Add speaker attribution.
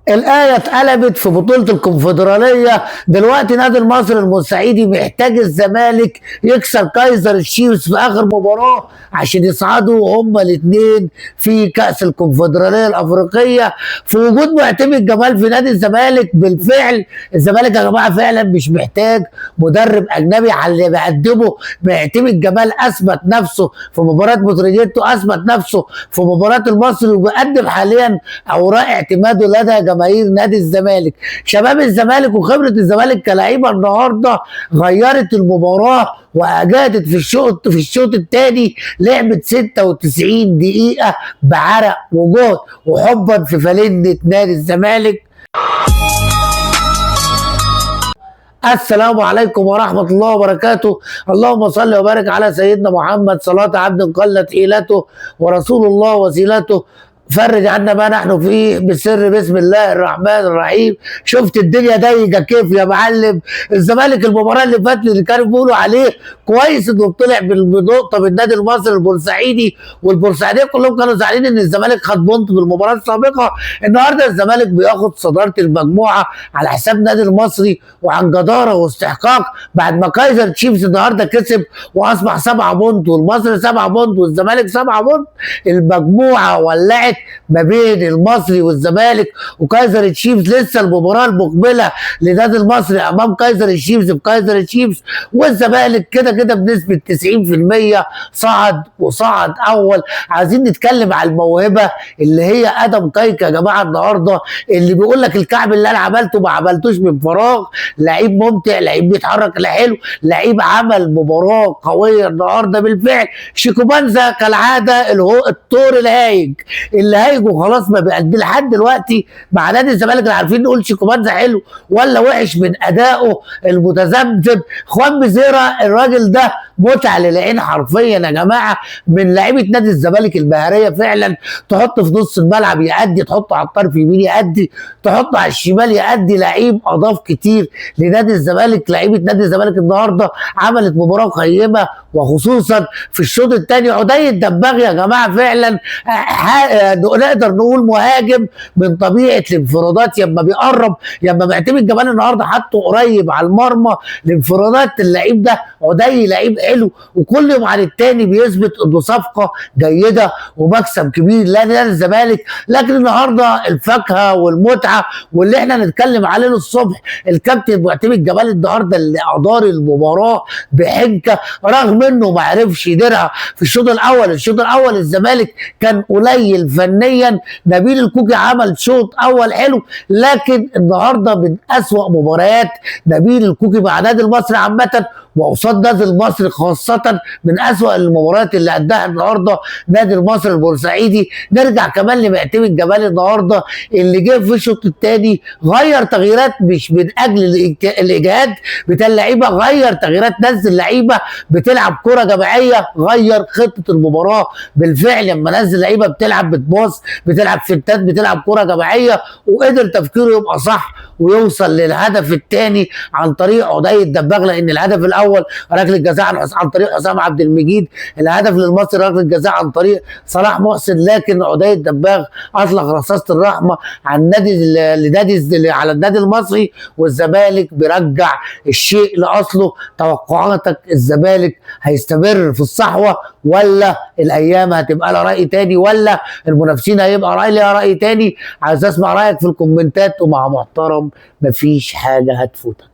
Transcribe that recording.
Speaker 1: الآية اتقلبت في بطولة الكونفدرالية. دلوقتي نادي المصري البورسعيدي محتاج الزمالك يكسر كايزر تشيفز في آخر مباراة عشان يصعدوا هما الاثنين في كأس الكونفدرالية الأفريقية، في وجود معتمد جمال في نادي الزمالك. بالفعل الزمالك يا جماعة فعلا مش محتاج مدرب أجنبي على اللي بيقدمه. معتمد جمال أثبت نفسه في مباراة بتروجيتو، أثبت نفسه في مباراة المصري، وبيقدم حاليا أوراق اعتماده لدى جماهير نادي الزمالك. شباب الزمالك وخبره الزمالك كلاعيبه النهارده غيرت المباراه واجادت في الشوط الثاني. لعبت 96 دقيقه بعرق وجهد وحبا في فلنة نادي الزمالك. السلام عليكم ورحمة الله وبركاته. اللهم صل وبارك على سيدنا محمد، صلاة عبد قلت حيلته ورسول الله وسيلته. فرج عنا ما نحن فيه بسر بسم الله الرحمن الرحيم. شفت الدنيا ضيقه كيف يا معلم؟ الزمالك المباراه اللي فاتت اللي كانوا بيقولوا عليه كويس انه طلع بنقطه من النادي المصري البورسعيدي، والبورسعيديه كلهم كانوا زعلانين ان الزمالك خد بونت في المباراه السابقه. النهارده الزمالك بياخد صداره المجموعه على حساب النادي المصري وعن جداره واستحقاق، بعد ما كايزر تشيفز النهارده كسب واصبح 7 بونت، والمصري 7 بونت والزمالك 7 بونت. المجموعه ولعت ما بين المصري والزمالك وكايزر تشيفز. لسه المباراه المقبله لنادي المصري امام كايزر تشيفز في كايزر تشيفز، والزمالك كده كده بنسبه 90% صعد وصعد اول. عايزين نتكلم على الموهبه اللي هي ادم كايكا يا جماعه النهارده، اللي بيقول لك الكعب اللي انا عملته ما عملتوش من فراغ. لعيب ممتع، لعيب بيتحرك حلو، لعيب عمل مباراه قويه النهارده. بالفعل شيكوبانزا كالعاده الطور الهايج اللي هيجوا خلاص ما بيأدي لحد دلوقتي مع نادي الزمالك. لا عارفين نقول شيكوبانزا حلو ولا وحش من ادائه المتذبذب. خوان بيزيرا الراجل ده متعه للعين حرفيا يا جماعه، من لعيبه نادي الزمالك البهاريه فعلا. تحط في نص الملعب يأدي، تحطه على الطرف يمين يأدي، تحطه على الشمال يأدي. لعيب اضاف كتير لنادي الزمالك. لعيبه نادي الزمالك النهارده عملت مباراه قيمه، وخصوصا في الشوط الثاني عدي الدباغي يا جماعه فعلا نقدر نقول مهاجم من طبيعه الانفرادات. ياما بيقرب، ياما معتمد جمال النهارده حطه قريب على المرمى. الانفرادات اللعيب ده عدي لعيب حلو، وكل يوم عن التاني بيثبت انه صفقه جيده ومكسب كبير لنادي الزمالك. لكن النهارده الفاكهه والمتعه واللي احنا نتكلم عليه الصبح الكابتن معتمد جمال النهارده اللي ادار المباراه بحنكه، رغم انه ما عرفش يديرها في الشوط الاول. الشوط الاول الزمالك كان قليل فنيا. نبيل الكوكي عمل شوط اول حلو، لكن النهارده من اسوأ مباريات نبيل الكوكي مع نادي المصري عامه وقصاد نادي المصري خاصة، من أسوأ المباريات اللي أداها النهارده نادي المصري البورسعيدي. نرجع كمان لمعتمد جمال النهارده اللي جه في الشوط الثاني غير تغييرات مش من أجل الإجهاد بتاع اللعيبة، غير تغييرات، نزل لعيبة بتلعب كرة جماعية، غير خطة المباراة. بالفعل لما نزل لعيبة بتلعب بتباص، بتلعب فنتات، بتلعب كرة جماعية، وقدر تفكيره يبقى صح ويوصل للهدف الثاني عن طريق عدي الدباغ. لأن الهدف الأول ركله جزاء عن طريق حسام عبد المجيد، الهدف للمصري ركله جزاء عن طريق صلاح محسن، لكن عدي الدباغ اطلق رصاصه الرحمه عن على النادي المصري. والزمالك بيرجع الشيء لاصله. توقعاتك الزمالك هيستمر في الصحوه، ولا الايام هتبقى لها راي تاني، ولا المنافسين هيبقى لها راي تاني؟ عايز اسمع رايك في الكومنتات، ومع محترم مفيش حاجه هتفوتك.